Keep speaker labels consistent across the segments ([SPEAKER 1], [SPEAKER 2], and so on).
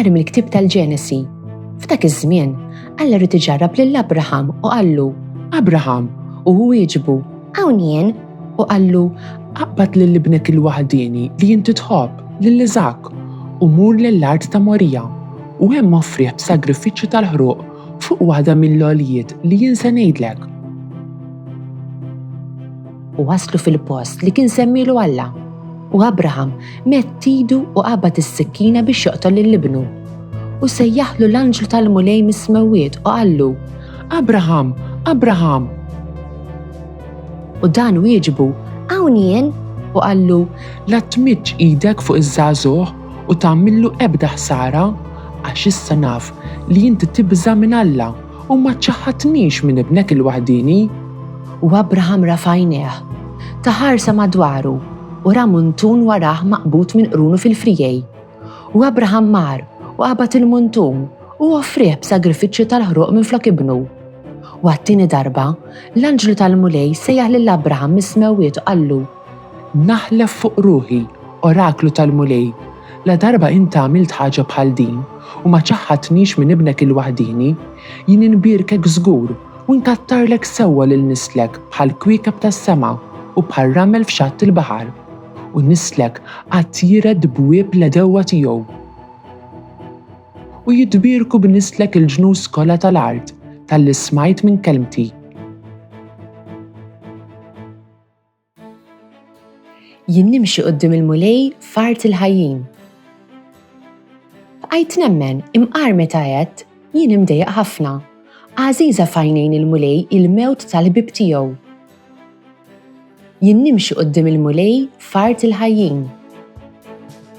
[SPEAKER 1] qari mill-ktieb tal-Ġenesi. F'dak iż-żmien, Alla rid iġarrab lil Abraham u qallu: Abraham, u hu wieġbu: Hawn jien. U qallu: Aqbad lil ibnek il-waħdieni li inti tħobb lil Iżak u mur lill-art ta' Morija u hemm offrih b'sagrifiċċju tal-ħruq fuq waħda mill-għoljiet li jien se ngħidlek. U waslu fil-post li kien semmilu Alla. U Abraham mett idu u qabad is-sikkina biex joqtol lill-ibnu. U sejjaħlu l-anġlu tal-mulej mis-smewwiet u qallu: Abraham, Abraham. U dan wieġbu: Hawn jien. U qallu: La tmiġġ idek fuq iż-żagħżugħ u tagħmillu ebda ħsara għax issa naf li inti tibża minn Alla u ma tċaħħadniex minn ibnek il-waħdieni. U Abraham rafa' għajnejh, taħarsa madwaru u ra muntun warah maqbut minn qrunu fil-frijej. U Abraham mar u qabad il-muntun u offrih b'sagrifiċċju tal-ħruq minflok ibnu. U għat-tieni darba, l-anġlu tal-mulej sejjaħ lil Abraham mis-smewwiet u qallu: Naħlef fuq ruħi, oraklu tal-mulej, la darba inti għamilt ħaġa bħal din u ma ċaħħadniex minn ibnek il-waħdieni, jien inbirkek żgur u nkattarlek sewwa lil nislek bħal kwiekeb tas-sema u bħal ramel f'xatt il-baħar u nislek qatt jired bwieb l-edewwa tiegħu. U jitbirku b'nislek il-ġnus kollha tal-art tal-li smajt minn kelmti. Jien nimxi quddiem il-mulej f'art il-ħajjin. Bqajt nemmen imqar meta għedt jien imdejjaq ħafna, għażiża f'għajnejn il-mulej il-mewt tal-ħbieb tiegħu. Jien nimxi quddiem il-mulej f'art il-ħajjin.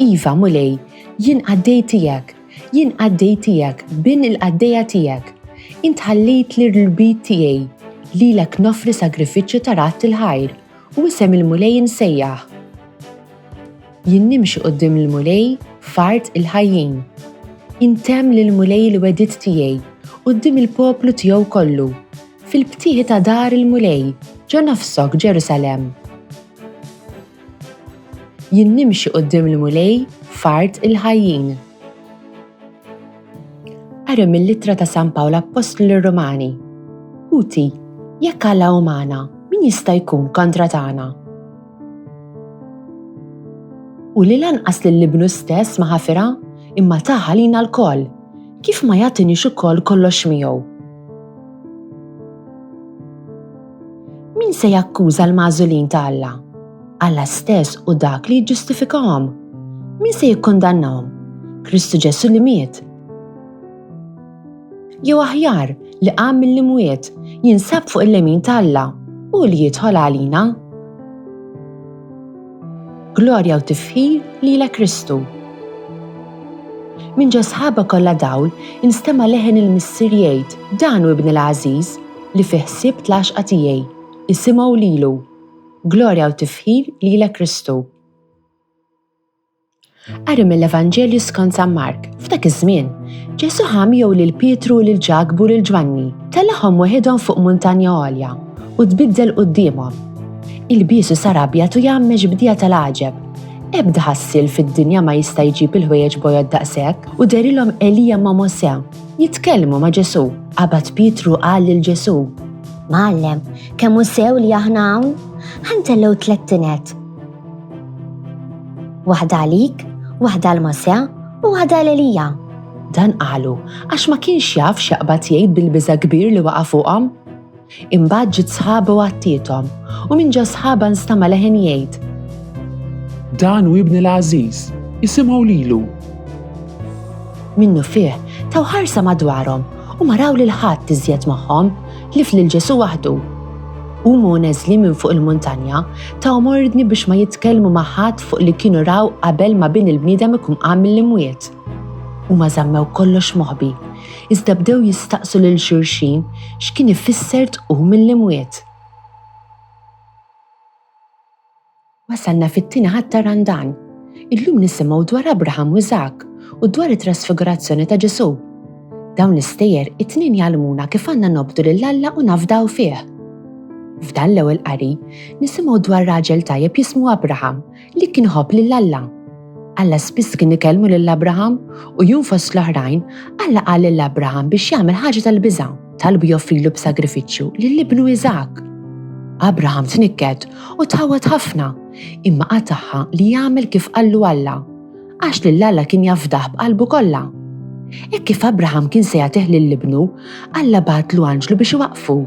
[SPEAKER 1] Iva mulej, jien għaddej tiegħek, jien għaddej tiegħek bin il-qaddejja tiegħek. Int ħallejt li l-bit tiegħi lilek nofri sagrifiċċju ta' rat il-ħajr u isem il-mulej insejjaħ. Jien nimxi quddiem il-mulej f'art il-ħajjin. Intemm lill-mulej l-wedid tiegħi quddiem il-poplu tiegħu kollu, fil-btieħi ta' dar il-mulej ġo nofsok Ġerusalemm. Jien nimxi quddiem il-mulej f'art il-ħajjin. Qari mill-littra ta' San Pawlu Apostlu lir-Rumani. Uti, jekk Alla umana, min jista' jkun kontra tagħna? U li lanqas lill-ibnu stess ma ħafira imma taħa lina l-koll, kif ma jagħtinix ukoll kollox miegħu. Min se jakkuża l-magħżulin ta' Alla? Alla stess u dak li jġustifikahom. Min se jikkundannahom? Kristu Ġesu li miet. Jew aħjar li qam mill-imwiet jinsab fuq il-lemin ta' Alla u li jidħol għalina. Glorja u tifħir lilek Kristu. Minn ġo sħaba kollha dawl instema' leħen il-missier jgħid: Dan hu ibni l-għażiż li fih ħsibt l-għaxqa tiegħi, isimgħu lilu. Glorja u tifħir lilek Kristu. Qari mill-Evanġelju skont San Mark, f'dak iż-żmien, Ġesu ħam jew lil Pietru u lil Ġakbu u lil Ġwanni, telahom waħedhom fuq muntanja għolja u tbiddel qudiemhom. Il-biesu sar abjad u jagħmmeġ bdija tal-għaġeb. Ebda ħassiel fid-dinja ma jista' jġib il-ħwejjeġ bojgħod daqshekk u derilhom Elija ma' Mosè jitkellmu ma' Ġesu. Qabad Pietru qal lil Ġesu: Mgħallem, kemm hu sew li aħna hawn? Ħantellew 3 tinet. Waħda għalik, waħda l-Mosè u waħda l-Elija. Dan qalu għax ma kienx jaf x'jaqbad jgħid bil-biża' kbir li waqa' fuqhom. Imbagħad ġiet sħaba u għattietom u minn ġo sħaba nstama' leħen jgħid: Dan hu ibni l-għażiż, isimgħu lilu. Minnu fih taw ħarsa madwarhom u ma raw lil ħadd iżjed magħhom li lil Ġesu waħdu. Huma neżli minn fuq il-muntanja taw mordni biex ma jitkellmu ma' ħadd fuq li kienu raw qabel ma bin il-bniedem ikun qam mill-imwiet. Huma żammew kollox moħbi, iżda bdew jistaqsu lil xulxin x'kien ifisser tqum mill-imwiet. Wasalna fit-tieni ħatta randan. Illum nisimgħu dwar Abraham u Iżak u dwar it-trasfigurazzjoni ta' Ġesu. Dawn l-istejjer it-tnien jgħallmuna kif għandna nobdu lil Alla u nafdaw fih. F'dan l-ewwel qari nisimgħu dwar raġel tajjeb jismu Abraham li kien ħobb lil Alla. Alla spiss kien ikellmu lill-Abraham u jum fost l-oħrajn Alla qal lill-Abraham biex jagħmel ħaġa tal-biża' talbu joffrilu b'sagrifiċċju lill-ibnu Iżak. Abraham tnikked u tħawwad ħafna imma qataħħa li jagħmel kif qallu Alla għax lil Alla kien jafdah b'qalbu kollha. Hekk kif Abraham kien se jagħtih lill-ibnu, Alla bagħtlu anġlu biex iwaqfu.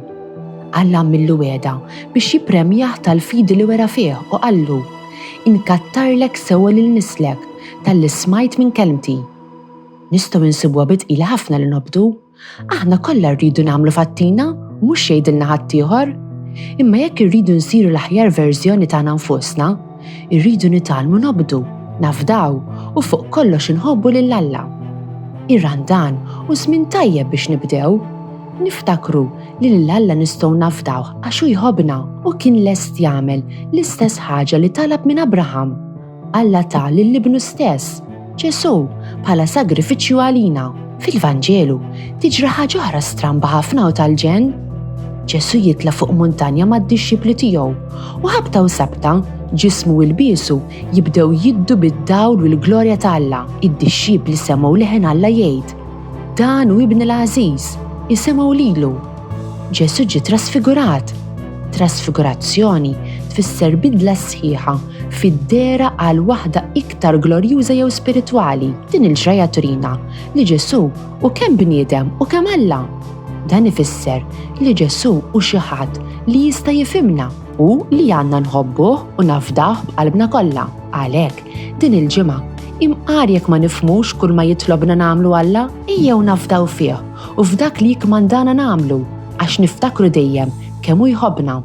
[SPEAKER 1] Alla għamillu weda biex jippremjah tal-fidi li wera fih u qallu inkattarlek sewwa lil nislek tal-li smajt minn kelmti. Nistgħu insibuha bitqila ħafna li nobdu. Aħna kollha rridu nagħmlu fattina mhux jgħidilna ħadd ieħor. Imma jekk irridu nsiru l-aħjar verżjoni tagħna nfusna, irridu nitgħallmu nobdu, nafdaw u fuq kollox inħobbu lil Alla. Ir-Randan u żmien tajjeb biex nibdew. Niftakru li lil Alla nistgħu nafdaw għax hu jħobbna u kien lest jagħmel l-istess ħaġa li talab minn Abraham. Alla ta' lill-ibnu stess, Ġesu, bħala sagrifiċċju għalina. Fil-Vanġelu tiġri ħaġa oħra stramba ħafna u tal-ġen. Ġesu jitla fuq muntanja mad-dixxipli tiegħu u ħabta u sabta ġismu u l-biesu jibdew jiddu bid-dawl u l-glorja ta' Alla. Id-dixxipli semgħu leħen Alla jgħid: Dan hu Ibn l-Għażiż, isemgħu lilu. Ġesu ġie trasfigurat. Trasfigurazzjoni tfisser bidla sħiħa fid-dera għal waħda iktar glorjuża jew spiritwali. Din il-ġraja turina li Ġesu u kemm bniedem u kemm Alla. Dan ifisser li Ġesu hu xi ħadd li jista' jifhimna u li għandna nħobbuh u nafdah b'qalbna kollha. Għalhekk din il-ġimgħa imqar jekk ma nifhmux kull ma jitlobna nagħmlu Alla, ejjew nafdaw fih u f'dak li jikmandana nagħmlu għax niftakru dejjem kemm hu jħobbna.